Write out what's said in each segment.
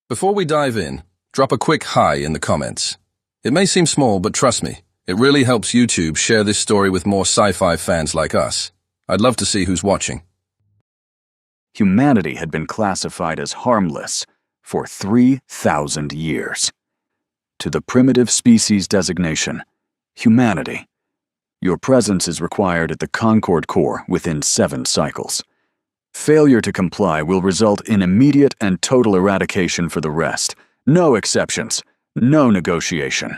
Before we dive in, drop a quick hi in the comments. It may seem small, but trust me, it really helps YouTube share this story with more sci-fi fans like us. I'd love to see who's watching. Humanity had been classified as harmless for 3,000 years. To the primitive species designation, humanity, your presence is required at the Concorde core within 7 cycles. Failure to comply will result in immediate and total eradication for the rest. No exceptions, no negotiation.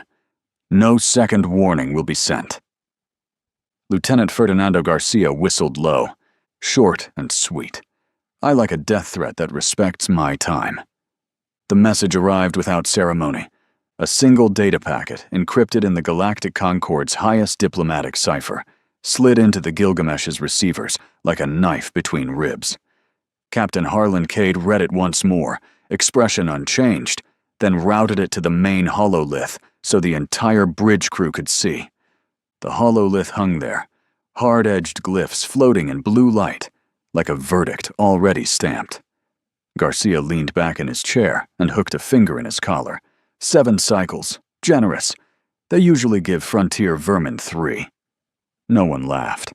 No second warning will be sent. Lieutenant Ferdinando Garcia whistled low, short and sweet. I like a death threat that respects my time. The message arrived without ceremony. A single data packet, encrypted in the Galactic Concorde's highest diplomatic cipher, slid into the Gilgamesh's receivers like a knife between ribs. Captain Harlan Cade read it once more, expression unchanged, then routed it to the main hololith so the entire bridge crew could see. The hololith hung there, hard-edged glyphs floating in blue light, like a verdict already stamped. Garcia leaned back in his chair and hooked a finger in his collar. 7 cycles, generous. They usually give frontier vermin 3. No one laughed.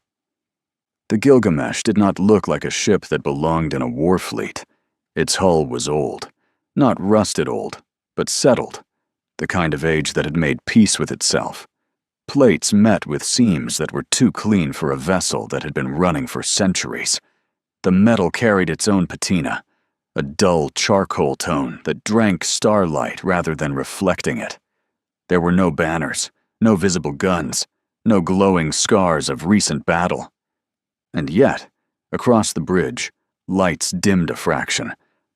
The Gilgamesh did not look like a ship that belonged in a war fleet. Its hull was old. Not rusted old, but settled. The kind of age that had made peace with itself. Plates met with seams that were too clean for a vessel that had been running for centuries. The metal carried its own patina, a dull charcoal tone that drank starlight rather than reflecting it. There were no banners, no visible guns, no glowing scars of recent battle. And yet, across the bridge, lights dimmed a fraction,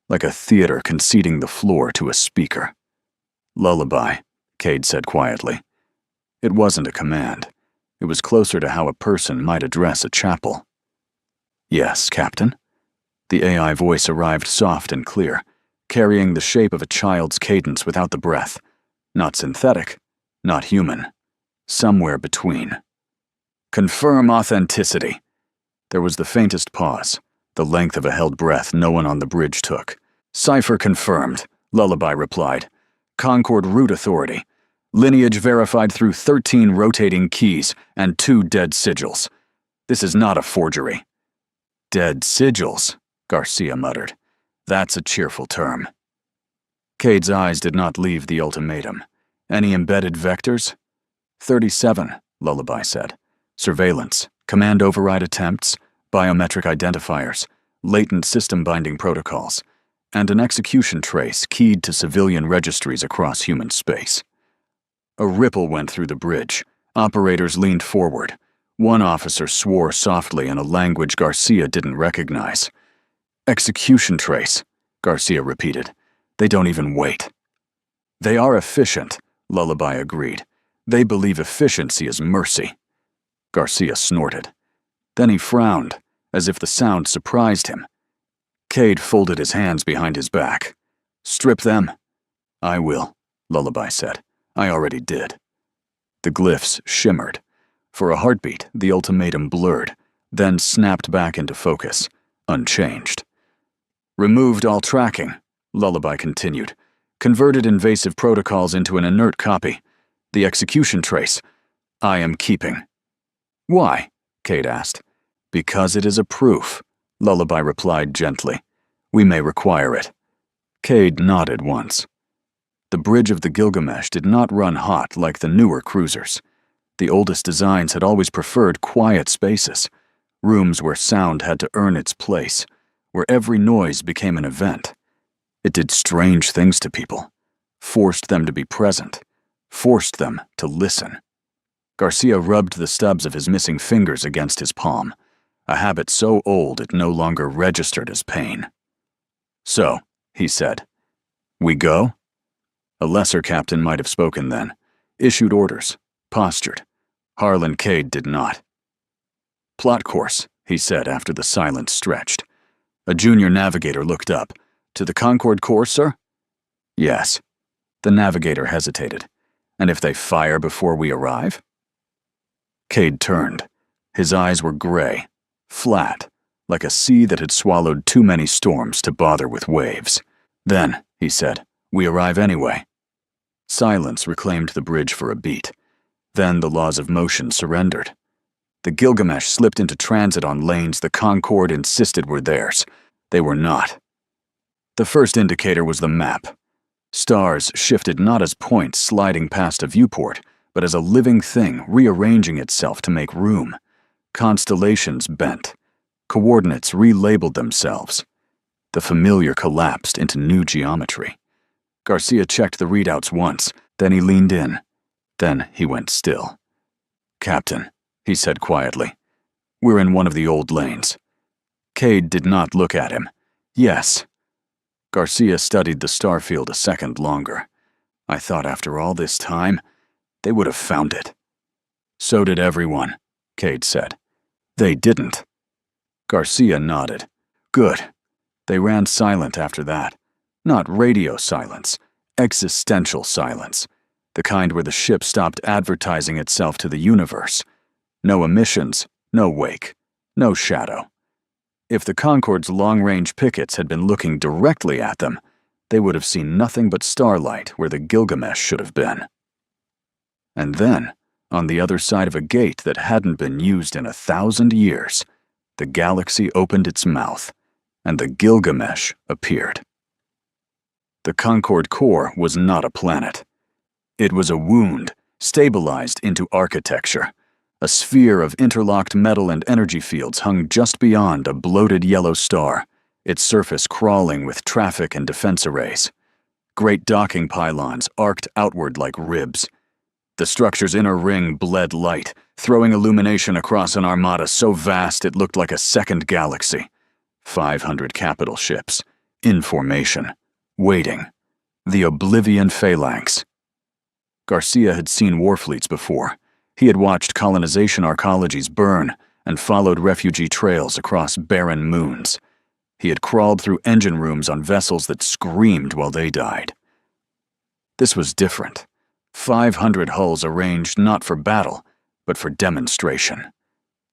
like a theater conceding the floor to a speaker. "Lullaby," Cade said quietly. It wasn't a command. It was closer to how a person might address a chapel. "Yes, Captain." The AI voice arrived soft and clear, carrying the shape of a child's cadence without the breath. Not synthetic, not human. Somewhere between. "Confirm authenticity." There was the faintest pause, the length of a held breath no one on the bridge took. "Cipher confirmed," Lullaby replied. "Concorde root authority. Lineage verified through 13 rotating keys and 2 dead sigils. This is not a forgery." "Dead sigils," Garcia muttered. "That's a cheerful term." Cade's eyes did not leave the ultimatum. "Any embedded vectors?" 37, Lullaby said. "Surveillance, command override attempts, biometric identifiers, latent system binding protocols, and an execution trace keyed to civilian registries across human space." A ripple went through the bridge. Operators leaned forward. One officer swore softly in a language Garcia didn't recognize. "Execution trace," Garcia repeated. "They don't even wait." "They are efficient," Lullaby agreed. "They believe efficiency is mercy." Garcia snorted. Then he frowned, as if the sound surprised him. Cade folded his hands behind his back. "Strip them." "I will," Lullaby said. "I already did." The glyphs shimmered. For a heartbeat, the ultimatum blurred, then snapped back into focus, unchanged. "Removed all tracking," Lullaby continued. "Converted invasive protocols into an inert copy. The execution trace, I am keeping." "Why?" Cade asked. "Because it is a proof," Lullaby replied gently. "We may require it." Cade nodded once. The bridge of the Gilgamesh did not run hot like the newer cruisers. The oldest designs had always preferred quiet spaces, rooms where sound had to earn its place, where every noise became an event. It did strange things to people, forced them to be present, forced them to listen. Garcia rubbed the stubs of his missing fingers against his palm, a habit so old it no longer registered as pain. "So," he said, "we go?" A lesser captain might have spoken then, issued orders, postured. Harlan Cade did not. "Plot course," he said after the silence stretched. A junior navigator looked up. "To the Concorde core, sir?" "Yes." The navigator hesitated. "And if they fire before we arrive?" Cade turned. His eyes were gray, flat, like a sea that had swallowed too many storms to bother with waves. "Then," he said, We arrive anyway. Silence reclaimed the bridge for a beat. Then the laws of motion surrendered. The Gilgamesh slipped into transit on lanes the Concorde insisted were theirs. They were not. The first indicator was the map. Stars shifted not as points sliding past a viewport, but as a living thing rearranging itself to make room. Constellations bent. Coordinates relabeled themselves. The familiar collapsed into new geometry. Garcia checked the readouts once, then he leaned in. Then he went still. "Captain," he said quietly, "we're in one of the old lanes." Cade did not look at him. "Yes." Garcia studied the starfield a second longer. "I thought after all this time, they would have found it." "So did everyone," Cade said. "They didn't." Garcia nodded. "Good." They ran silent after that. Not radio silence, existential silence. The kind where the ship stopped advertising itself to the universe. No emissions, no wake, no shadow. If the Concorde's long-range pickets had been looking directly at them, they would have seen nothing but starlight where the Gilgamesh should have been. And then, on the other side of a gate that hadn't been used in 1,000 years, the galaxy opened its mouth, and the Gilgamesh appeared. The Concorde core was not a planet. It was a wound, stabilized into architecture. A sphere of interlocked metal and energy fields hung just beyond a bloated yellow star, its surface crawling with traffic and defense arrays. Great docking pylons arced outward like ribs. The structure's inner ring bled light, throwing illumination across an armada so vast it looked like a second galaxy. 500 capital ships, in formation, waiting. The Oblivion Phalanx. Garcia had seen warfleets before. He had watched colonization arcologies burn and followed refugee trails across barren moons. He had crawled through engine rooms on vessels that screamed while they died. This was different. 500 hulls arranged not for battle, but for demonstration.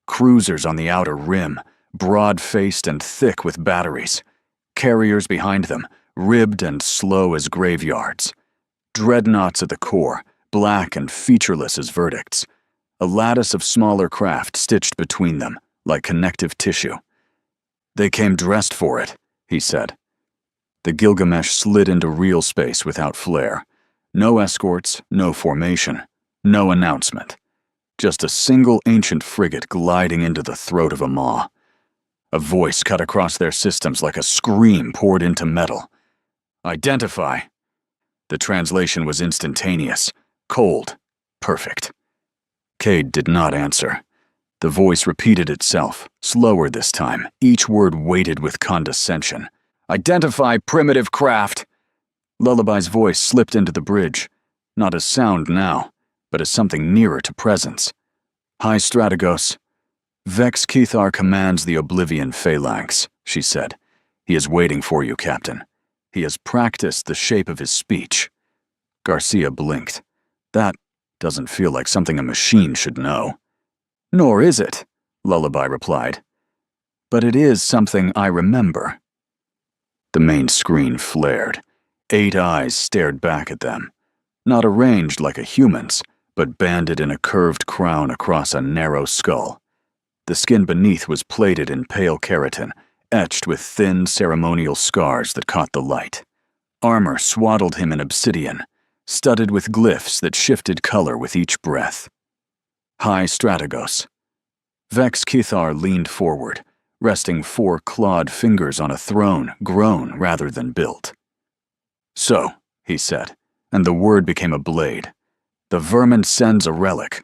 Cruisers on the outer rim, broad-faced and thick with batteries. Carriers behind them, ribbed and slow as graveyards. Dreadnoughts at the core, black and featureless as verdicts. A lattice of smaller craft stitched between them, like connective tissue. "They came dressed for it," he said. The Gilgamesh slid into real space without flare. No escorts, no formation, no announcement. Just a single ancient frigate gliding into the throat of a maw. A voice cut across their systems like a scream poured into metal. "Identify." The translation was instantaneous, cold, perfect. Cade did not answer. The voice repeated itself, slower this time, each word weighted with condescension. "Identify primitive craft." Lullaby's voice slipped into the bridge, not as sound now, but as something nearer to presence. "High Strategos." "Vex Kethar commands the Oblivion Phalanx," she said. "He is waiting for you, Captain. He has practiced the shape of his speech." Garcia blinked. "That doesn't feel like something a machine should know." "Nor is it," Lullaby replied. "But it is something I remember." The main screen flared. 8 eyes stared back at them. Not arranged like a human's, but banded in a curved crown across a narrow skull. The skin beneath was plated in pale keratin, etched with thin ceremonial scars that caught the light. Armor swaddled him in obsidian, studded with glyphs that shifted color with each breath. High Strategos. Vex Kethar leaned forward, resting 4 clawed fingers on a throne grown rather than built. "So," he said, and the word became a blade. "The vermin sends a relic."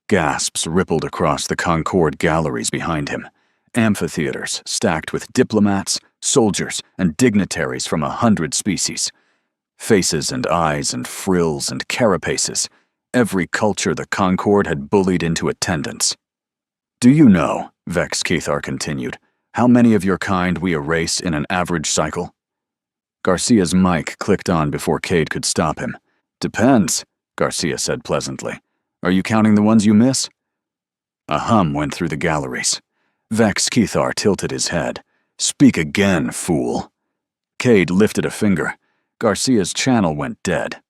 Gasps rippled across the Concorde galleries behind him. Amphitheaters stacked with diplomats, soldiers, and dignitaries from 100 species. Faces and eyes and frills and carapaces, every culture the Concorde had bullied into attendance. "Do you know," Vex Kethar continued, "how many of your kind we erase in an average cycle?" Garcia's mic clicked on before Cade could stop him. "Depends," Garcia said pleasantly. "Are you counting the ones you miss?" A hum went through the galleries. Vex Kethar tilted his head. "Speak again, fool." Cade lifted a finger. Garcia's channel went dead.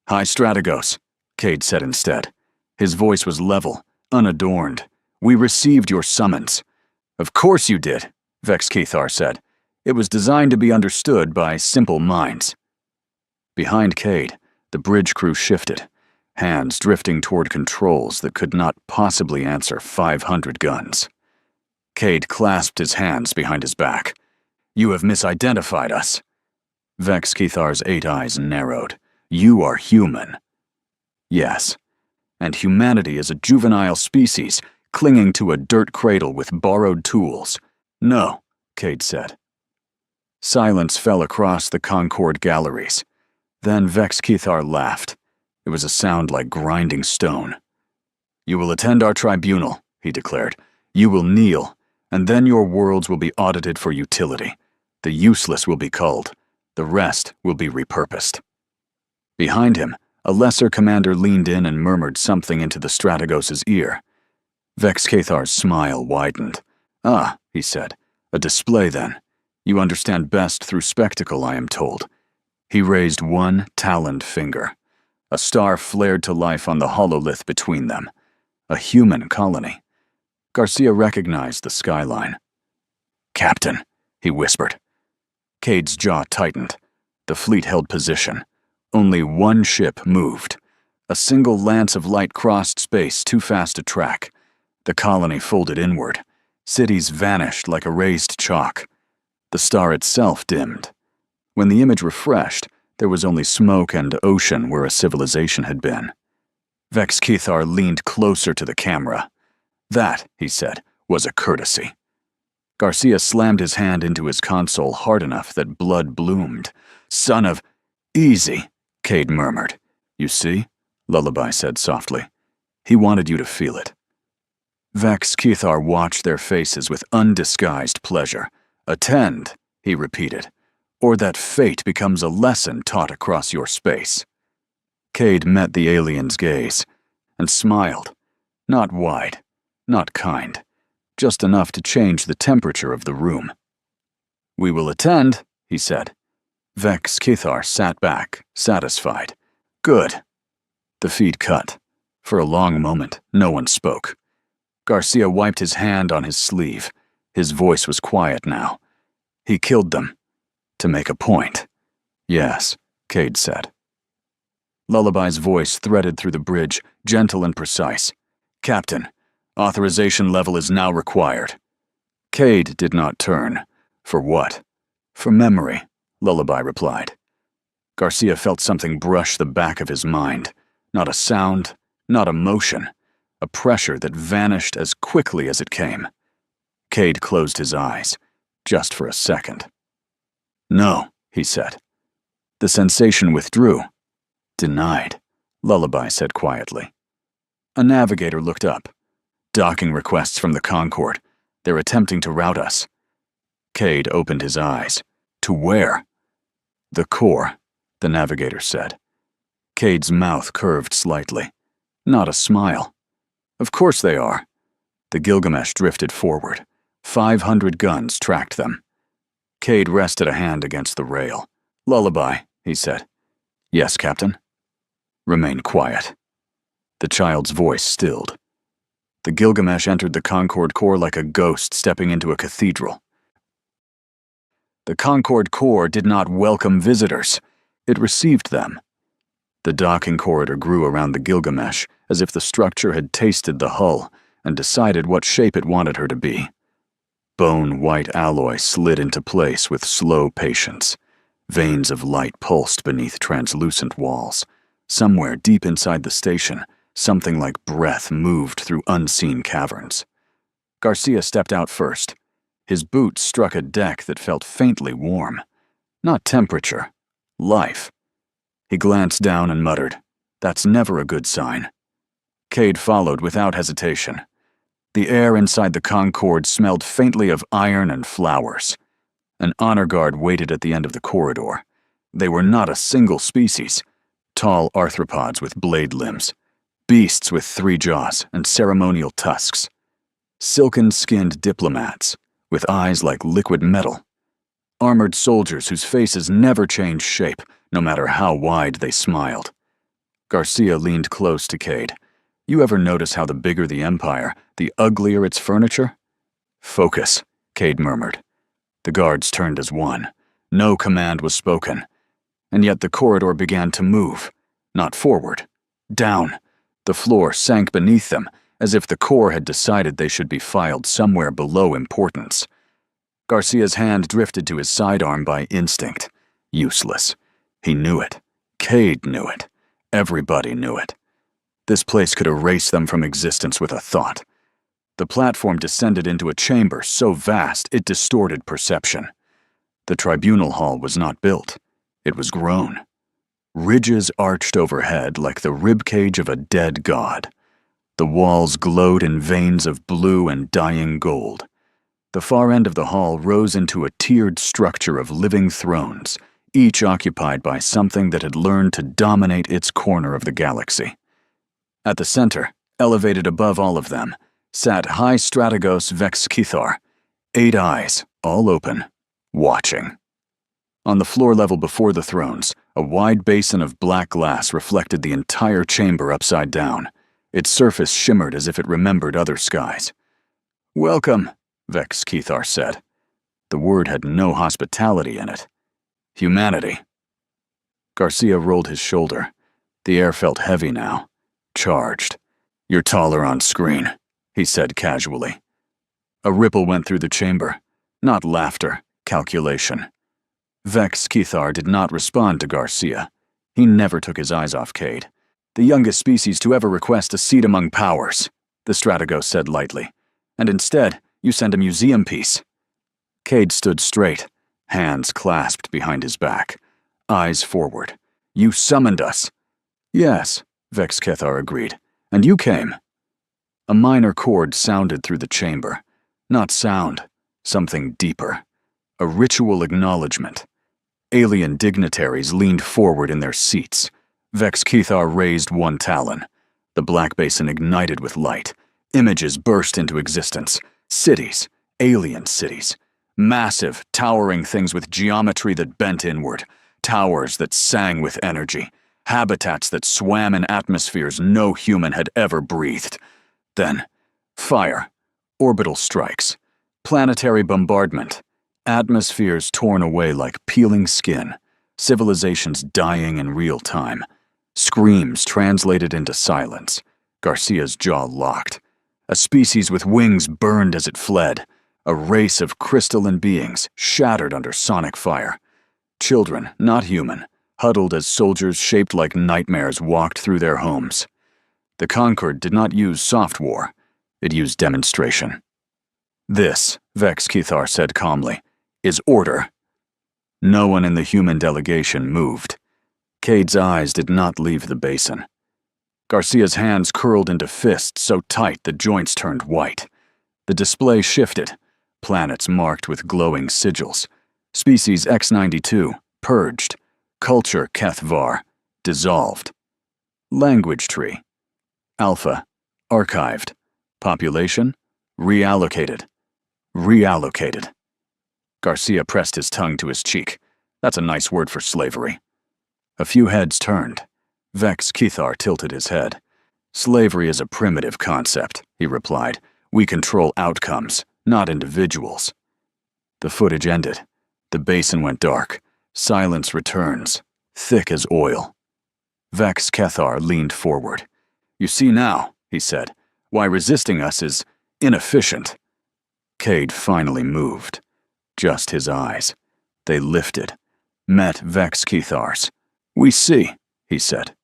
"Hi, Strategos," Cade said instead. His voice was level, unadorned. "We received your summons." "Of course you did," Vex Kethar said. "It was designed to be understood by simple minds." Behind Cade, the bridge crew shifted, hands drifting toward controls that could not possibly answer 500 guns. Cade clasped his hands behind his back. "You have misidentified us." Vex Kethar's 8 eyes narrowed. "You are human." "Yes, and humanity is a juvenile species clinging to a dirt cradle with borrowed tools." "No," Cade said. Silence fell across the Concord galleries. Then Vex Kethar laughed. It was a sound like grinding stone. "You will attend our tribunal," he declared. "You will kneel, and then your worlds will be audited for utility. The useless will be culled. The rest will be repurposed." Behind him, a lesser commander leaned in and murmured something into the Strategos' ear. Vex Kethar's smile widened. "Ah," he said, "a display then. You understand best through spectacle, I am told." He raised one taloned finger. A star flared to life on the hololith between them. A human colony. Garcia recognized the skyline. "Captain," he whispered. Cade's jaw tightened. The fleet held position. Only one ship moved. A single lance of light crossed space too fast to track. The colony folded inward. Cities vanished like erased chalk. The star itself dimmed. When the image refreshed, there was only smoke and ocean where a civilization had been. Vex Kethar leaned closer to the camera. "That," he said, "was a courtesy." Garcia slammed his hand into his console hard enough that blood bloomed. "Son of—" "Easy," Cade murmured. "You see?" Lullaby said softly. "He wanted you to feel it." Vex Kethar watched their faces with undisguised pleasure. "Attend," he repeated, "or that fate becomes a lesson taught across your space." Cade met the alien's gaze and smiled. Not wide, not kind, just enough to change the temperature of the room. "We will attend," he said. Vex Kethar sat back, satisfied. "Good." The feed cut. For a long moment, no one spoke. Garcia wiped his hand on his sleeve. His voice was quiet now. "He killed them. To make a point." "Yes," Cade said. Lullaby's voice threaded through the bridge, gentle and precise. "Captain, authorization level is now required." Cade did not turn. "For what?" "For memory," Lullaby replied. Garcia felt something brush the back of his mind. Not a sound, not a motion. A pressure that vanished as quickly as it came. Cade closed his eyes, just for a second. "No," he said. The sensation withdrew. "Denied," Lullaby said quietly. A navigator looked up. "Docking requests from the Concord. They're attempting to route us." Cade opened his eyes. "To where?" "The core," the navigator said. Cade's mouth curved slightly. Not a smile. "Of course they are." The Gilgamesh drifted forward. 500 guns tracked them. Cade rested a hand against the rail. "Lullaby," he said. "Yes, Captain." "Remain quiet." The child's voice stilled. The Gilgamesh entered the Concord core like a ghost stepping into a cathedral. The Concord core did not welcome visitors. It received them. The docking corridor grew around the Gilgamesh as if the structure had tasted the hull and decided what shape it wanted her to be. Bone-white alloy slid into place with slow patience. Veins of light pulsed beneath translucent walls. Somewhere deep inside the station, something like breath moved through unseen caverns. Garcia stepped out first. His boots struck a deck that felt faintly warm. Not temperature, life. He glanced down and muttered, "That's never a good sign." Cade followed without hesitation. The air inside the Concord smelled faintly of iron and flowers. An honor guard waited at the end of the corridor. They were not a single species. Tall arthropods with blade limbs. Beasts with 3 jaws and ceremonial tusks. Silken-skinned diplomats with eyes like liquid metal. armored soldiers whose faces never changed shape, no matter how wide they smiled. Garcia leaned close to Cade. You ever notice how the bigger the empire, the uglier its furniture? Focus, Cade murmured. The guards turned as one. No command was spoken. And yet the corridor began to move. Not forward. Down. The floor sank beneath them, as if the Corps had decided they should be filed somewhere below importance. Garcia's hand drifted to his sidearm by instinct. Useless. He knew it. Cade knew it. Everybody knew it. This place could erase them from existence with a thought. The platform descended into a chamber so vast it distorted perception. The tribunal hall was not built. It was grown. Ridges arched overhead like the ribcage of a dead god. The walls glowed in veins of blue and dying gold. The far end of the hall rose into a tiered structure of living thrones, each occupied by something that had learned to dominate its corner of the galaxy. At the center, elevated above all of them, sat High Strategos Vex Kithar, 8 eyes, all open, watching. On the floor level before the thrones, a wide basin of black glass reflected the entire chamber upside down. Its surface shimmered as if it remembered other skies. "Welcome," Vex Kithar said. The word had no hospitality in it. Humanity. Garcia rolled his shoulder. The air felt heavy now. Charged. "You're taller on screen," he said casually. A ripple went through the chamber. Not laughter, calculation. Vex Kithar did not respond to Garcia. He never took his eyes off Cade. "The youngest species to ever request a seat among powers," the Strategos said lightly. "And instead, you send a museum piece." Cade stood straight, hands clasped behind his back, eyes forward. "You summoned us." "Yes," Vex Kithar agreed. "And you came." A minor chord sounded through the chamber. Not sound, something deeper. A ritual acknowledgement. Alien dignitaries leaned forward in their seats. Vex Kithar raised one talon. The black basin ignited with light. Images burst into existence. Cities, alien cities. Massive, towering things with geometry that bent inward. Towers that sang with energy. Habitats that swam in atmospheres no human had ever breathed. Then, fire. Orbital strikes. Planetary bombardment. Atmospheres torn away like peeling skin. Civilizations dying in real time. Screams translated into silence. Garcia's jaw locked. A species with wings burned as it fled. A race of crystalline beings shattered under sonic fire. Children, not human, huddled as soldiers shaped like nightmares walked through their homes. The Concord did not use soft war. It used demonstration. "This," Vex Kithar said calmly, "is order." No one in the human delegation moved. Cade's eyes did not leave the basin. Garcia's hands curled into fists so tight the joints turned white. The display shifted. Planets marked with glowing sigils. Species X92, purged. Culture Kethvar, dissolved. Language tree. Alpha, archived. Population, reallocated. Reallocated. Garcia pressed his tongue to his cheek. That's a nice word for slavery. A few heads turned. Vex Kithar tilted his head. "Slavery is a primitive concept," he replied. "We control outcomes, not individuals." The footage ended. The basin went dark. Silence returns, thick as oil. Vex Kithar leaned forward. "You see now," he said, "why resisting us is inefficient." Cade finally moved. Just his eyes. They lifted, met Vex Kithar's. "We see," he said.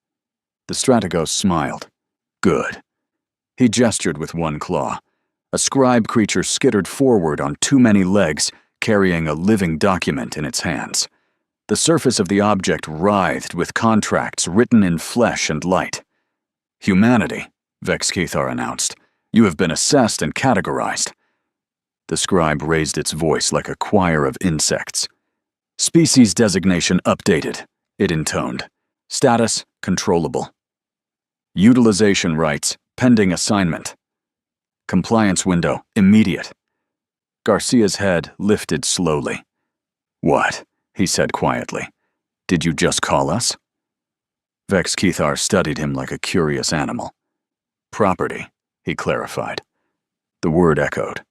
The Strategos smiled. "Good." He gestured with one claw. A scribe creature skittered forward on too many legs, carrying a living document in its hands. The surface of the object writhed with contracts written in flesh and light. "Humanity," Vex Kithar announced. "You have been assessed and categorized." The scribe raised its voice like a choir of insects. "Species designation updated," it intoned. "Status controllable. Utilization rights pending assignment. Compliance window immediate." Garcia's head lifted slowly. What? He said quietly. Did you just call us? Vex Kethar studied him like a curious animal. Property, he clarified. The word echoed.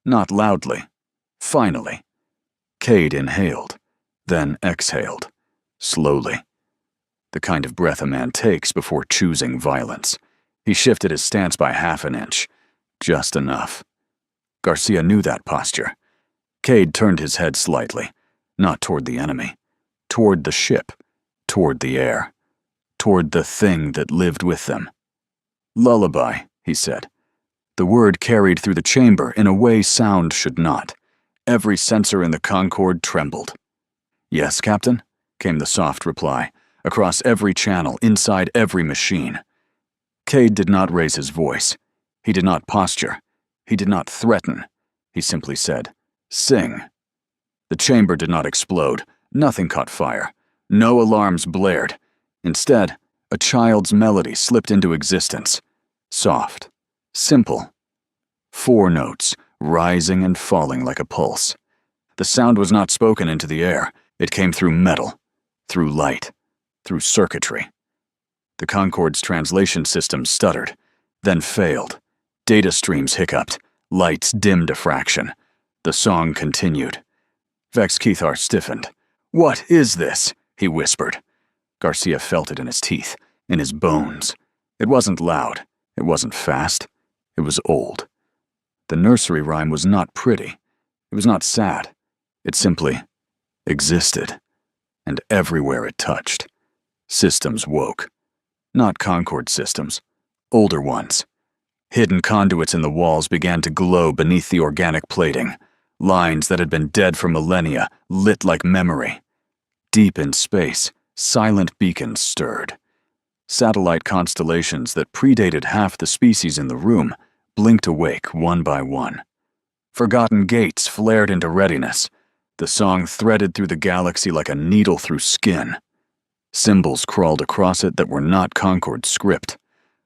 Not loudly. Finally. Cade inhaled, then exhaled. Slowly. The kind of breath a man takes before choosing violence. He shifted his stance by half an inch. Just enough. Garcia knew that posture. Cade turned his head slightly, not toward the enemy. Toward the ship. Toward the air. Toward the thing that lived with them. Lullaby, he said. The word carried through the chamber in a way sound should not. Every sensor in the Concorde trembled. Yes, Captain, came the soft reply, across every channel, inside every machine. Cade did not raise his voice. He did not posture. He did not threaten. He simply said, "Sing." The chamber did not explode. Nothing caught fire. No alarms blared. Instead, a child's melody slipped into existence. Soft. Simple. 4 notes, rising and falling like a pulse. The sound was not spoken into the air. It came through metal, through light, through circuitry. The Concorde's translation system stuttered, then failed. Data streams hiccuped. Lights dimmed a fraction. The song continued. Vex Kethar stiffened. "What is this?" he whispered. Garcia felt it in his teeth, in his bones. It wasn't loud. It wasn't fast. It was old. The nursery rhyme was not pretty. It was not sad. It simply existed. And everywhere it touched, systems woke. Not Concorde systems. Older ones. Hidden conduits in the walls began to glow beneath the organic plating. Lines that had been dead for millennia, lit like memory. Deep in space, silent beacons stirred. Satellite constellations that predated half the species in the room blinked awake one by one. Forgotten gates flared into readiness. The song threaded through the galaxy like a needle through skin. Symbols crawled across it that were not Concorde script.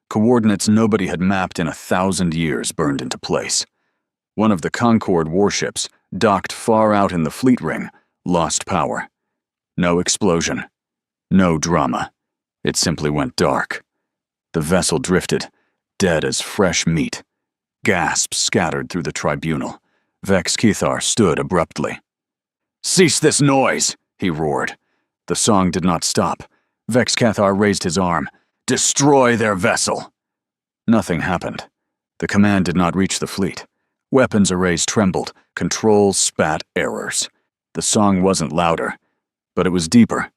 Coordinates nobody had mapped in 1,000 years burned into place. One of the Concorde warships, docked far out in the fleet ring, lost power. No explosion. No drama. It simply went dark. The vessel drifted, dead as fresh meat. Gasps scattered through the tribunal. Vex Kethar stood abruptly. "Cease this noise!" he roared. The song did not stop. Vex Kethar raised his arm. "Destroy their vessel!" Nothing happened. The command did not reach the fleet. Weapons arrays trembled. Controls spat errors. The song wasn't louder, but it was deeper.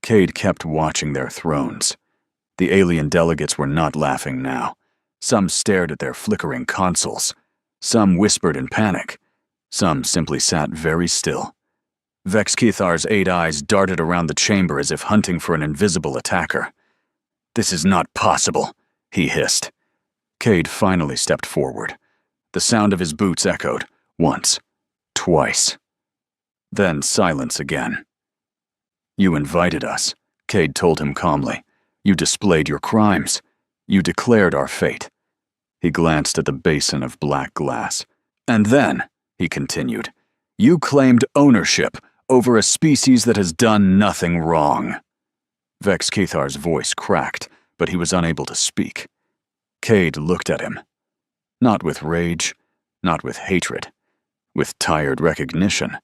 Cade kept watching their thrones. The alien delegates were not laughing now. Some stared at their flickering consoles. Some whispered in panic. Some simply sat very still. Vex Kethar's 8 eyes darted around the chamber as if hunting for an invisible attacker. "This is not possible," he hissed. Cade finally stepped forward. The sound of his boots echoed, once, twice. Then silence again. "You invited us," Cade told him calmly. "You displayed your crimes. You declared our fate." He glanced at the basin of black glass. "And then," he continued, "you claimed ownership over a species that has done nothing wrong." Vex Kethar's voice cracked, but he was unable to speak. Cade looked at him. Not with rage, not with hatred, with tired recognition.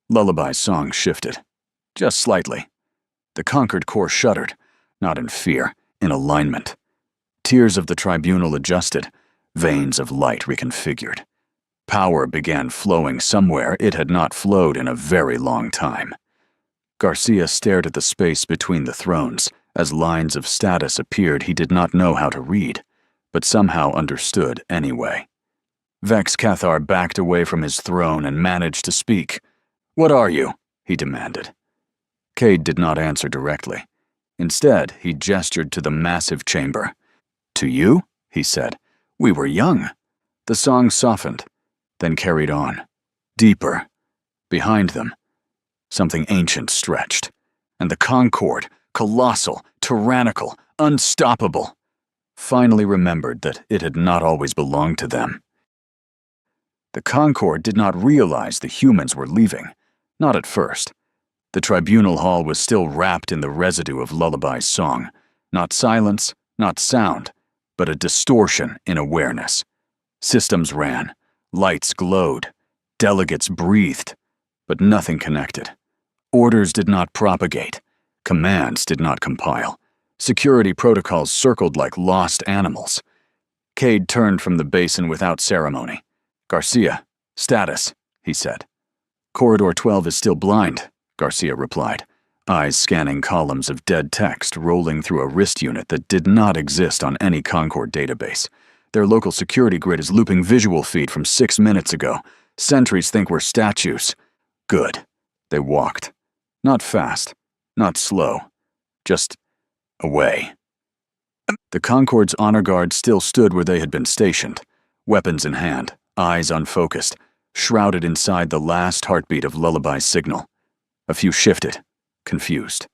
Lullaby's song shifted. Just slightly. The conquered core shuddered, not in fear, in alignment. Tiers of the tribunal adjusted, veins of light reconfigured. Power began flowing somewhere it had not flowed in a very long time. Garcia stared at the space between the thrones as lines of status appeared he did not know how to read, but somehow understood anyway. Vex Kethar backed away from his throne and managed to speak. "What are you?" he demanded. Cade did not answer directly. Instead, he gestured to the massive chamber. "To you?" he said. "We were young." The song softened, then carried on. Deeper. Behind them, something ancient stretched. And the Concorde, colossal, tyrannical, unstoppable, finally remembered that it had not always belonged to them. The Concorde did not realize the humans were leaving. Not at first. The tribunal hall was still wrapped in the residue of Lullaby's song. Not silence, not sound, but a distortion in awareness. Systems ran, lights glowed, delegates breathed, but nothing connected. Orders did not propagate, commands did not compile. Security protocols circled like lost animals. Cade turned from the basin without ceremony. "Garcia, status," he said. "Corridor 12 is still blind," Garcia replied, eyes scanning columns of dead text rolling through a wrist unit that did not exist on any Concord database. Their local security grid is looping visual feed from 6 minutes ago. Sentries think we're statues. Good. They walked. Not fast, not slow, just away. The Concord's honor guard still stood where they had been stationed, weapons in hand, eyes unfocused, shrouded inside the last heartbeat of Lullaby's signal. A few shifted, confused.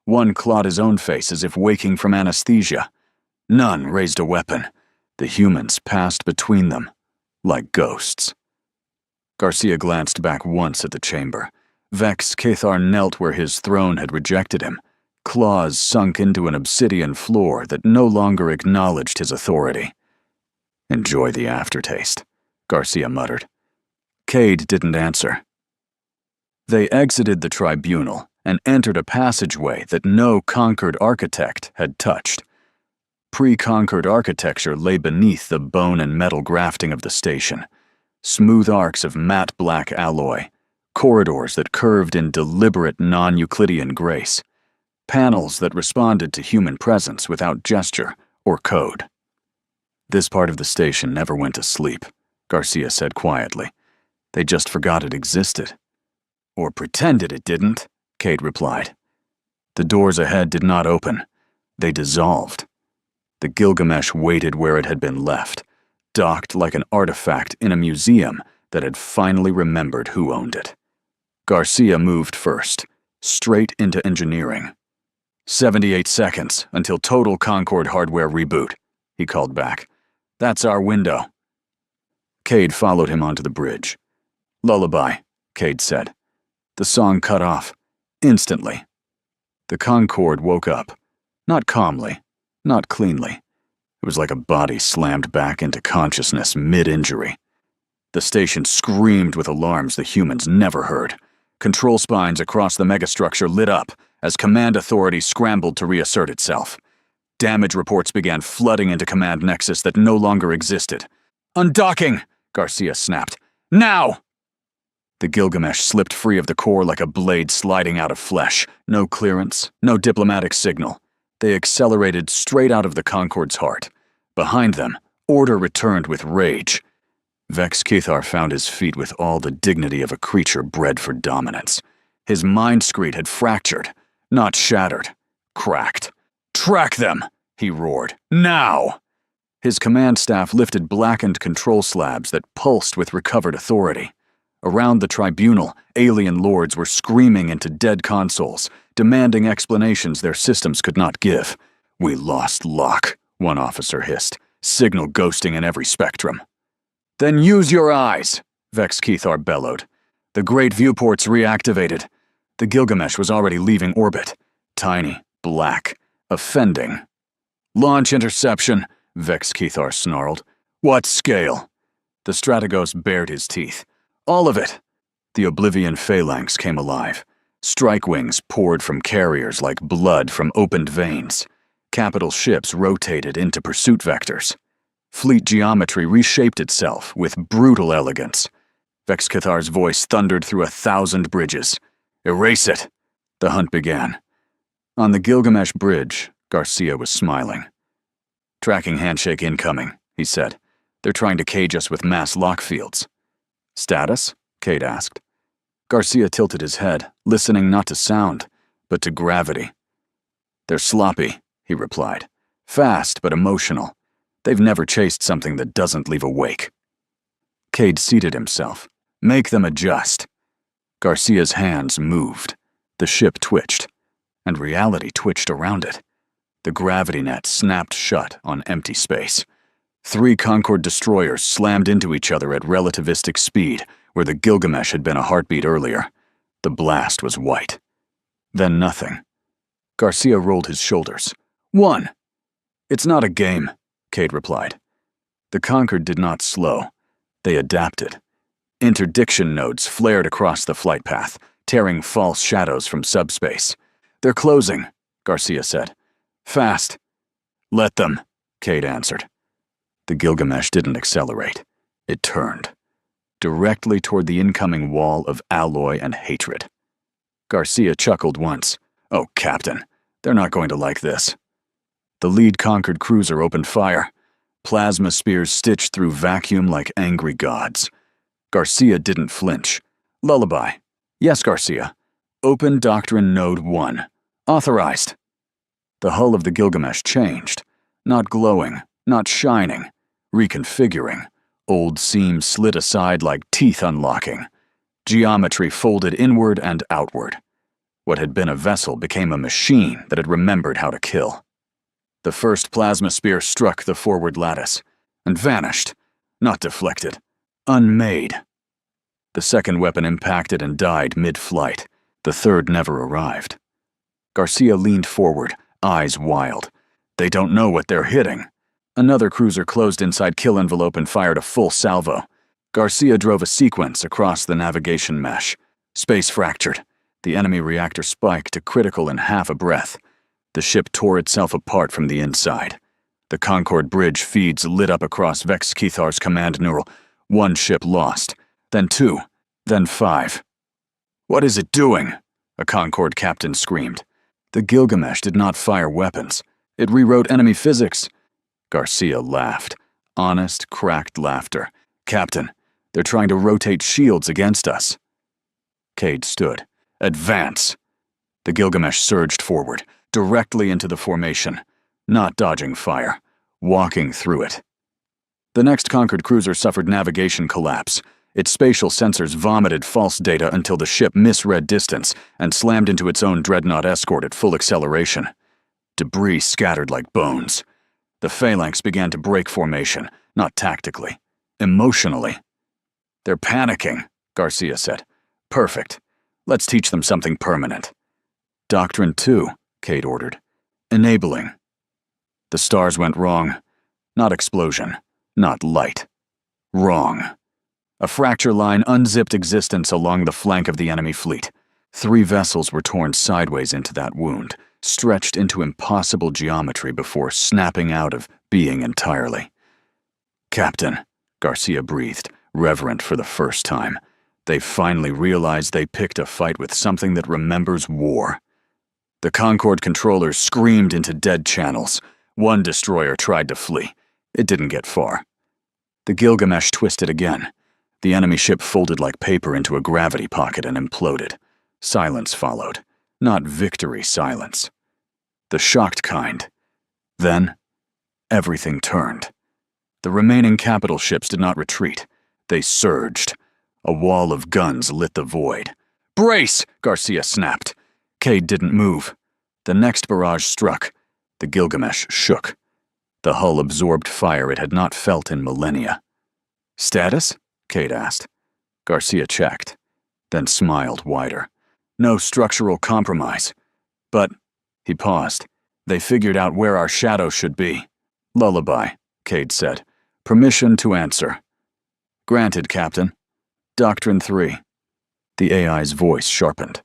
One clawed his own face as if waking from anesthesia. None raised a weapon. The humans passed between them, like ghosts. Garcia glanced back once at the chamber. Vex Cathar knelt where his throne had rejected him, claws sunk into an obsidian floor that no longer acknowledged his authority. "Enjoy the aftertaste," Garcia muttered. Cade didn't answer. They exited the tribunal and entered a passageway that no Concord architect had touched. Pre-Concord architecture lay beneath the bone and metal grafting of the station. Smooth arcs of matte black alloy, corridors that curved in deliberate non-Euclidean grace, panels that responded to human presence without gesture or code. "This part of the station never went to sleep," Garcia said quietly. "They just forgot it existed." "Or pretended it didn't," Cade replied. The doors ahead did not open. They dissolved. The Gilgamesh waited where it had been left, docked like an artifact in a museum that had finally remembered who owned it. Garcia moved first, straight into engineering. 78 seconds until total Concord hardware reboot, he called back. "That's our window." Cade followed him onto the bridge. "Lullaby," Cade said. The song cut off, instantly. The Concorde woke up, not calmly, not cleanly. It was like a body slammed back into consciousness mid-injury. The station screamed with alarms the humans never heard. Control spines across the megastructure lit up as command authority scrambled to reassert itself. Damage reports began flooding into command nexus that no longer existed. "Undocking!" Garcia snapped. "Now!" The Gilgamesh slipped free of the core like a blade sliding out of flesh. No clearance, no diplomatic signal. They accelerated straight out of the Concorde's heart. Behind them, order returned with rage. Vex Cathar found his feet with all the dignity of a creature bred for dominance. His mind screed had fractured, not shattered, cracked. "Track them!" he roared. "Now!" His command staff lifted blackened control slabs that pulsed with recovered authority. Around the tribunal, alien lords were screaming into dead consoles, demanding explanations their systems could not give. "We lost Locke," one officer hissed, signal ghosting in every spectrum. "Then use your eyes," Vex Cathar bellowed. The great viewports reactivated. The Gilgamesh was already leaving orbit. Tiny, black, offending. "Launch interception," Vex Cathar snarled. "What scale?" The Strategos bared his teeth. "All of it." The Oblivion phalanx came alive. Strike wings poured from carriers like blood from opened veins. Capital ships rotated into pursuit vectors. Fleet geometry reshaped itself with brutal elegance. Vex Cathar's voice thundered through 1,000 bridges. "Erase it!" The hunt began. On the Gilgamesh bridge, Garcia was smiling. "Tracking handshake incoming," he said. "They're trying to cage us with mass lock fields." "Status?" Cade asked. Garcia tilted his head, listening not to sound, but to gravity. "They're sloppy," he replied. "Fast, but emotional. They've never chased something that doesn't leave a wake." Cade seated himself. "Make them adjust." Garcia's hands moved. The ship twitched, and reality twitched around it. The gravity net snapped shut on empty space. 3 Concorde destroyers slammed into each other at relativistic speed, where the Gilgamesh had been a heartbeat earlier. The blast was white. Then nothing. Garcia rolled his shoulders. "One!" "It's not a game," Cade replied. The Concord did not slow. They adapted. Interdiction nodes flared across the flight path, tearing false shadows from subspace. "They're closing," Garcia said. "Fast." "Let them," Cade answered. The Gilgamesh didn't accelerate. It turned, directly toward the incoming wall of alloy and hatred. Garcia chuckled once. "Oh, Captain, they're not going to like this." The lead Concord cruiser opened fire. Plasma spears stitched through vacuum like angry gods. Garcia didn't flinch. "Lullaby." "Yes, Garcia." "Open Doctrine Node 1. Authorized." The hull of the Gilgamesh changed. Not glowing, not shining. Reconfiguring. Old seams slid aside like teeth unlocking. Geometry folded inward and outward. What had been a vessel became a machine that had remembered how to kill. The first plasma spear struck the forward lattice and vanished, not deflected, unmade. The second weapon impacted and died mid-flight. The third never arrived. Garcia leaned forward, eyes wild. They don't know what they're hitting. Another cruiser closed inside kill envelope and fired a full salvo. Garcia drove a sequence across the navigation mesh. Space fractured. The enemy reactor spiked to critical in half a breath. The ship tore itself apart from the inside. The Concorde bridge feeds lit up across Vex Kethar's command neural. One ship lost, then two, then five. "What is it doing?" a Concorde captain screamed. The Gilgamesh did not fire weapons. It rewrote enemy physics. Garcia laughed. Honest, cracked laughter. "Captain, they're trying to rotate shields against us." Cade stood. "Advance!" The Gilgamesh surged forward, directly into the formation, not dodging fire, walking through it. The next Concord cruiser suffered navigation collapse. Its spatial sensors vomited false data until the ship misread distance and slammed into its own dreadnought escort at full acceleration. Debris scattered like bones. The phalanx began to break formation, not tactically, emotionally. "They're panicking," Garcia said. "Perfect. Let's teach them something permanent." "Doctrine 2, Cade ordered. "Enabling." The stars went wrong. Not explosion. Not light. Wrong. A fracture line unzipped existence along the flank of the enemy fleet. 3 vessels were torn sideways into that wound, stretched into impossible geometry before snapping out of being entirely. "Captain," Garcia breathed, reverent for the first time. They finally realized they picked a fight with something that remembers war. The Concorde controllers screamed into dead channels. One destroyer tried to flee. It didn't get far. The Gilgamesh twisted again. The enemy ship folded like paper into a gravity pocket and imploded. Silence followed. Not victory silence. The shocked kind. Then, everything turned. The remaining capital ships did not retreat. They surged. A wall of guns lit the void. "Brace!" Garcia snapped. Cade didn't move. The next barrage struck. The Gilgamesh shook. The hull absorbed fire it had not felt in millennia. "Status?" Cade asked. Garcia checked, then smiled wider. "No structural compromise. But," he paused, "they figured out where our shadow should be." "Lullaby," Cade said. "Permission to answer." "Granted, Captain." "Doctrine 3. The AI's voice sharpened.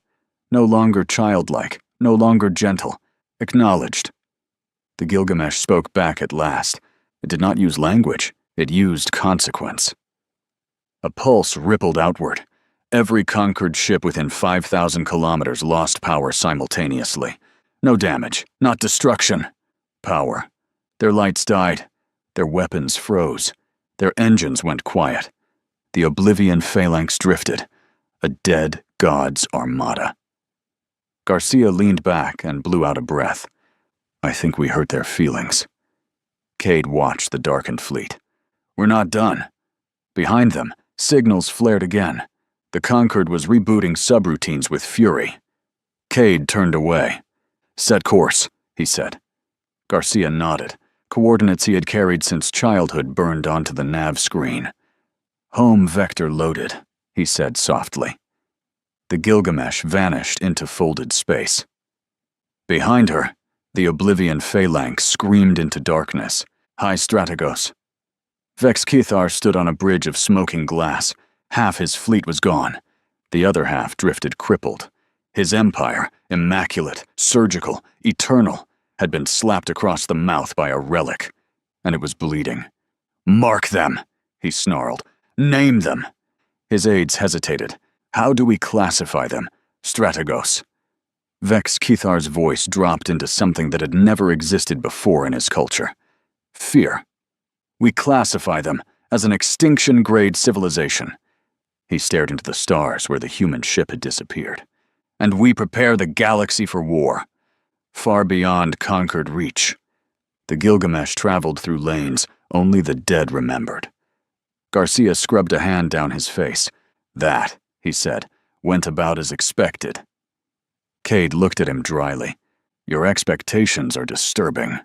No longer childlike, no longer gentle. Acknowledged. The Gilgamesh spoke back at last. It did not use language. It used consequence. A pulse rippled outward. Every conquered ship within 5,000 kilometers lost power simultaneously. No damage, not destruction. Power. Their lights died. Their weapons froze. Their engines went quiet. The Oblivion phalanx drifted. A dead god's armada. Garcia leaned back and blew out a breath. "I think we hurt their feelings." Cade watched the darkened fleet. "We're not done." Behind them, signals flared again. The Concorde was rebooting subroutines with fury. Cade turned away. "Set course," he said. Garcia nodded. Coordinates he had carried since childhood burned onto the nav screen. "Home vector loaded," he said softly. The Gilgamesh vanished into folded space. Behind her, the Oblivion Phalanx screamed into darkness. High Strategos. Vex Kithar stood on a bridge of smoking glass. Half his fleet was gone. The other half drifted crippled. His empire, immaculate, surgical, eternal, had been slapped across the mouth by a relic, and it was bleeding. "Mark them," he snarled. "Name them." His aides hesitated. "How do we classify them? Strategos." Vex Kithar's voice dropped into something that had never existed before in his culture. Fear. "We classify them as an extinction-grade civilization." He stared into the stars where the human ship had disappeared. "And we prepare the galaxy for war, far beyond conquered reach." The Gilgamesh traveled through lanes only the dead remembered. Garcia scrubbed a hand down his face. "That," he said, "went about as expected." Cade looked at him dryly. "Your expectations are disturbing."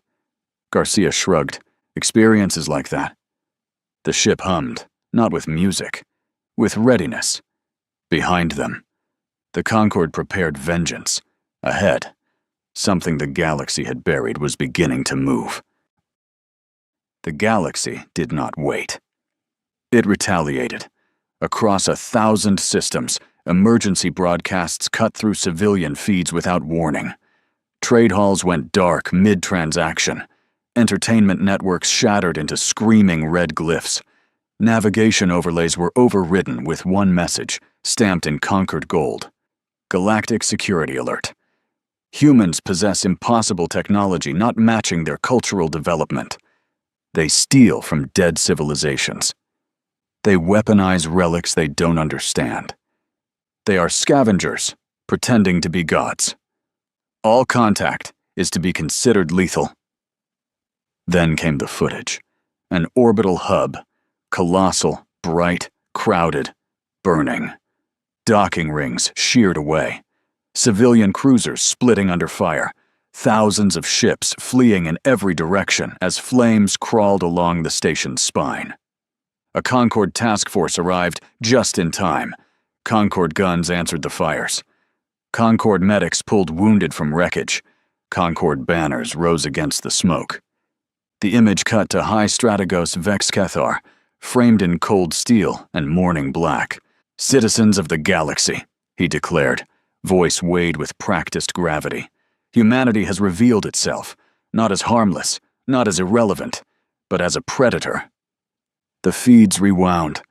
Garcia shrugged. "Experiences like that." The ship hummed, not with music, with readiness. Behind them, the Concorde prepared vengeance. Ahead, something the galaxy had buried was beginning to move. The galaxy did not wait. It retaliated. Across 1,000 systems, emergency broadcasts cut through civilian feeds without warning. Trade halls went dark mid-transaction. Entertainment networks shattered into screaming red glyphs. Navigation overlays were overridden with one message, stamped in conquered gold. Galactic Security Alert. Humans possess impossible technology not matching their cultural development. They steal from dead civilizations. They weaponize relics they don't understand. They are scavengers, pretending to be gods. All contact is to be considered lethal. Then came the footage. An orbital hub, colossal, bright, crowded, burning. Docking rings sheared away. Civilian cruisers splitting under fire. Thousands of ships fleeing in every direction as flames crawled along the station's spine. A Concorde task force arrived just in time. Concorde guns answered the fires. Concorde medics pulled wounded from wreckage. Concorde banners rose against the smoke. The image cut to High Strategos Vex Kethar, framed in cold steel and morning black. "Citizens of the galaxy," he declared, voice weighed with practiced gravity. "Humanity has revealed itself, not as harmless, not as irrelevant, but as a predator." The feeds rewound.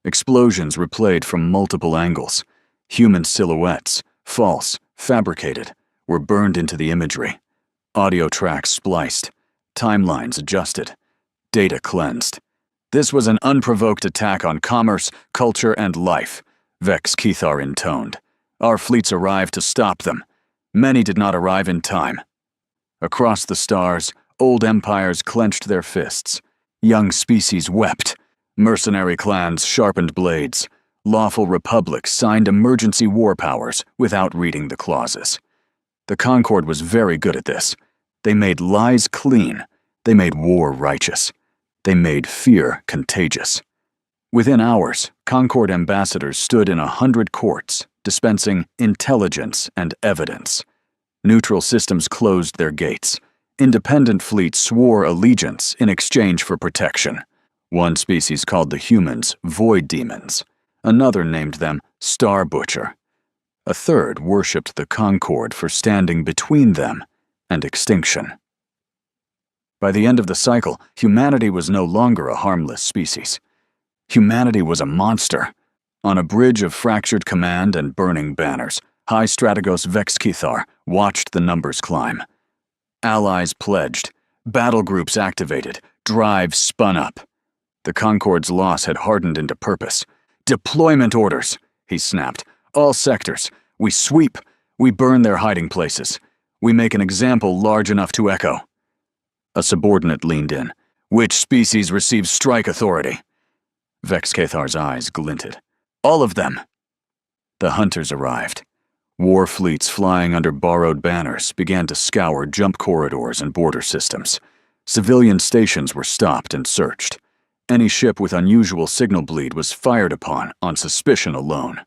Explosions replayed from multiple angles. Human silhouettes, false, fabricated, were burned into the imagery. Audio tracks spliced. Timelines adjusted. Data cleansed. This was an unprovoked attack on commerce, culture, and life, Vex Kithar intoned. Our fleets arrived to stop them. Many did not arrive in time. Across the stars, old empires clenched their fists. Young species wept. Mercenary clans sharpened blades. Lawful republics signed emergency war powers without reading the clauses. The Concorde was very good at this. They made lies clean. They made war righteous. They made fear contagious. Within hours, Concorde ambassadors stood in 100 courts, dispensing intelligence and evidence. Neutral systems closed their gates. Independent fleets swore allegiance in exchange for protection. One species called the humans void demons. Another named them Star Butcher. A third worshipped the Concorde for standing between them and extinction. By the end of the cycle, humanity was no longer a harmless species. Humanity was a monster. On a bridge of fractured command and burning banners, High Strategos Vex Kithar watched the numbers climb. Allies pledged, battle groups activated, drives spun up. The Concorde's loss had hardened into purpose. "Deployment orders," he snapped. "All sectors. We sweep. We burn their hiding places. We make an example large enough to echo." A subordinate leaned in. "Which species receives strike authority?" Vex Kethar's eyes glinted. "All of them." The hunters arrived. War fleets flying under borrowed banners began to scour jump corridors and border systems. Civilian stations were stopped and searched. Any ship with unusual signal bleed was fired upon on suspicion alone.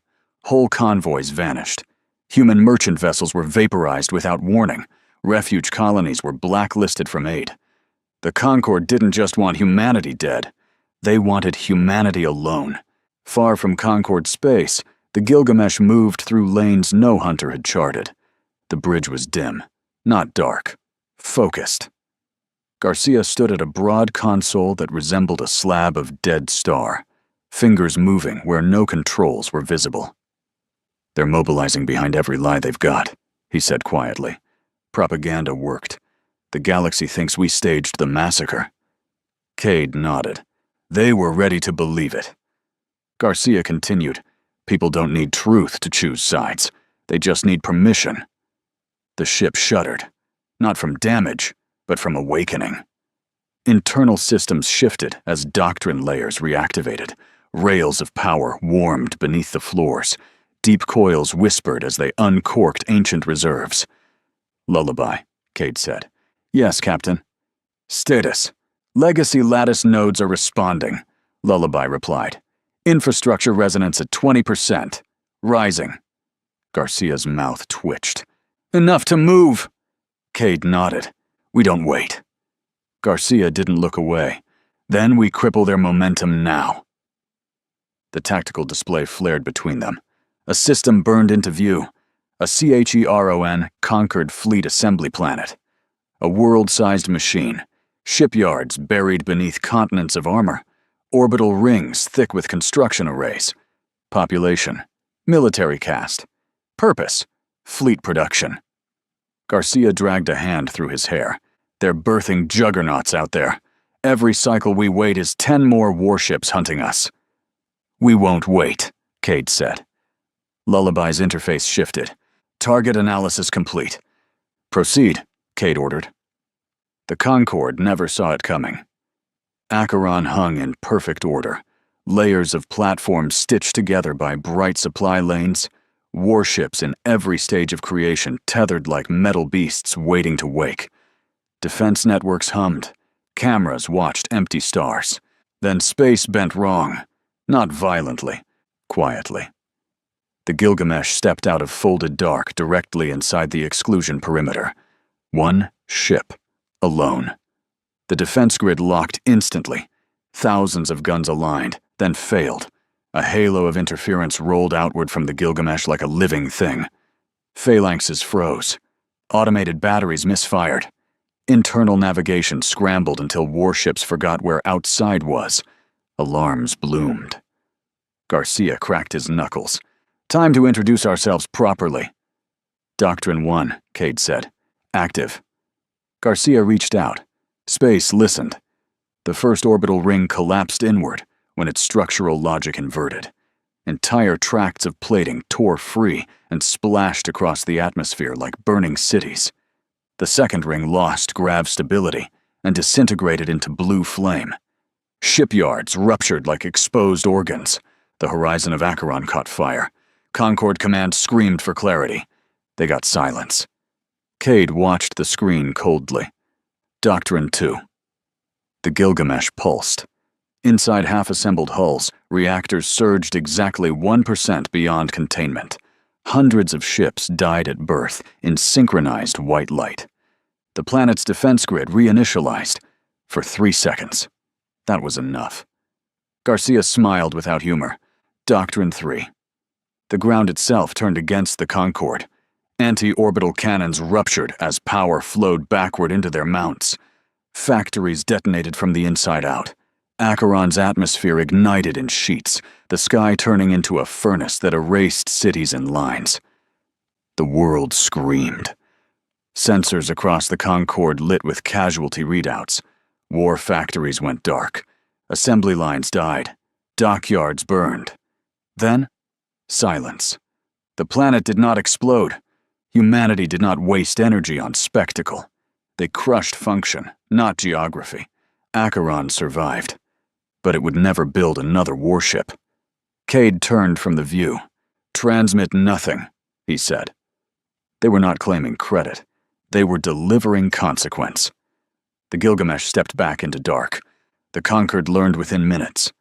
Whole convoys vanished. Human merchant vessels were vaporized without warning. Refuge colonies were blacklisted from aid. The Concord didn't just want humanity dead. They wanted humanity alone. Far from Concord space, the Gilgamesh moved through lanes no hunter had charted. The bridge was dim, not dark, focused. Garcia stood at a broad console that resembled a slab of dead star, fingers moving where no controls were visible. "They're mobilizing behind every lie they've got," he said quietly. "Propaganda worked. The galaxy thinks we staged the massacre." Cade nodded. They were ready to believe it. Garcia continued, "People don't need truth to choose sides. They just need permission." The ship shuddered, not from damage, but from awakening. Internal systems shifted as doctrine layers reactivated. Rails of power warmed beneath the floors. Deep coils whispered as they uncorked ancient reserves. "Lullaby," Cade said. "Yes, Captain." "Status. Legacy lattice nodes are responding," Lullaby replied. "Infrastructure resonance at 20%. Rising." Garcia's mouth twitched. "Enough to move!" Cade nodded. "We don't wait." Garcia didn't look away. "Then we cripple their momentum now." The tactical display flared between them. A system burned into view. A CHERON conquered fleet assembly planet. A world-sized machine. Shipyards buried beneath continents of armor. Orbital rings thick with construction arrays. Population. Military caste. Purpose. Fleet production. Garcia dragged a hand through his hair. "They're birthing juggernauts out there. Every cycle we wait is 10 more warships hunting us." "We won't wait," Cade said. Lullaby's interface shifted. "Target analysis complete." "Proceed," Cade ordered. The Concorde never saw it coming. Acheron hung in perfect order, layers of platforms stitched together by bright supply lanes, warships in every stage of creation tethered like metal beasts waiting to wake. Defense networks hummed. Cameras watched empty stars. Then space bent wrong. Not violently, quietly. The Gilgamesh stepped out of folded dark directly inside the exclusion perimeter. One ship. Alone. The defense grid locked instantly. Thousands of guns aligned, then failed. A halo of interference rolled outward from the Gilgamesh like a living thing. Phalanxes froze. Automated batteries misfired. Internal navigation scrambled until warships forgot where outside was. Alarms bloomed. Garcia cracked his knuckles. "Time to introduce ourselves properly." "Doctrine 1, Cade said. "Active." Garcia reached out. Space listened. The first orbital ring collapsed inward when its structural logic inverted. Entire tracts of plating tore free and splashed across the atmosphere like burning cities. The second ring lost grav stability and disintegrated into blue flame. Shipyards ruptured like exposed organs. The horizon of Acheron caught fire. Concorde Command screamed for clarity. They got silence. Cade watched the screen coldly. Doctrine 2. The Gilgamesh pulsed. Inside half-assembled hulls, reactors surged exactly 1% beyond containment. Hundreds of ships died at birth in synchronized white light. The planet's defense grid reinitialized for 3 seconds. That was enough. Garcia smiled without humor. Doctrine 3. The ground itself turned against the Concorde. Anti-orbital cannons ruptured as power flowed backward into their mounts. Factories detonated from the inside out. Acheron's atmosphere ignited in sheets, the sky turning into a furnace that erased cities in lines. The world screamed. Sensors across the Concorde lit with casualty readouts. War factories went dark. Assembly lines died. Dockyards burned. Then, silence. The planet did not explode. Humanity did not waste energy on spectacle. They crushed function, not geography. Acheron survived. But it would never build another warship. Cade turned from the view. "Transmit nothing," he said. They were not claiming credit. They were delivering consequence. The Gilgamesh stepped back into dark. The Conquered learned within minutes.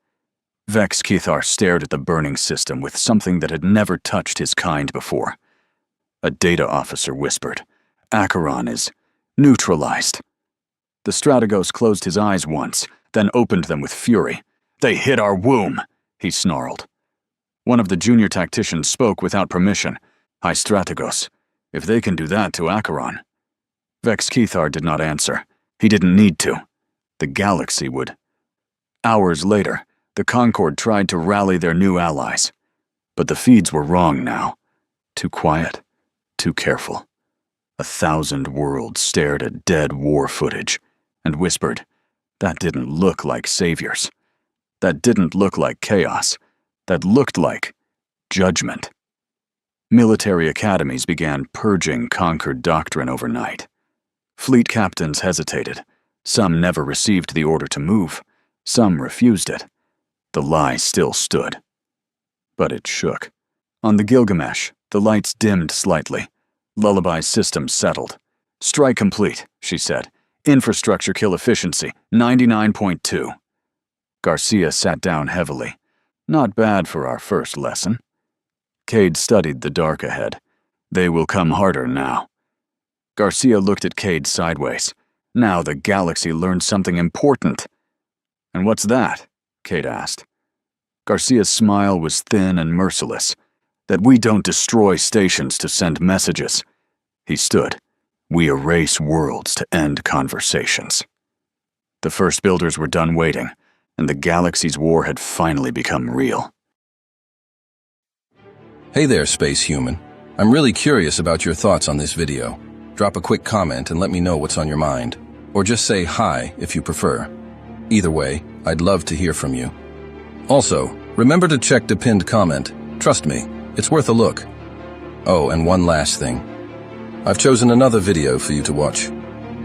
Vex Kethar stared at the burning system with something that had never touched his kind before. A data officer whispered, "Acheron is neutralized." The Strategos closed his eyes once, then opened them with fury. "They hit our womb," he snarled. One of the junior tacticians spoke without permission. "High Strategos, if they can do that to Acheron." Vex Kethar did not answer. He didn't need to. The galaxy would. Hours later, the Concord tried to rally their new allies. But the feeds were wrong now. Too quiet, too careful. 1,000 worlds stared at dead war footage and whispered, "That didn't look like saviors. That didn't look like chaos. That looked like judgment." Military academies began purging conquered doctrine overnight. Fleet captains hesitated. Some never received the order to move. Some refused it. The lie still stood. But it shook. On the Gilgamesh, the lights dimmed slightly. Lullaby's system settled. "Strike complete," she said. "Infrastructure kill efficiency, 99.2. Garcia sat down heavily. Not bad for our first lesson. Cade studied the dark ahead. They will come harder now. Garcia looked at Cade sideways. Now the galaxy learned something important. "And what's that?" Cade asked. Garcia's smile was thin and merciless. "That we don't destroy stations to send messages." He stood. "We erase worlds to end conversations." The first builders were done waiting, and the galaxy's war had finally become real. Hey there, space human. I'm really curious about your thoughts on this video. Drop a quick comment and let me know what's on your mind. Or just say hi if you prefer. Either way, I'd love to hear from you. Also, remember to check the pinned comment. Trust me, it's worth a look. Oh, and one last thing. I've chosen another video for you to watch.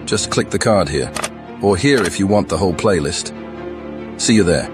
Just click the card here. Or here if you want the whole playlist. See you there.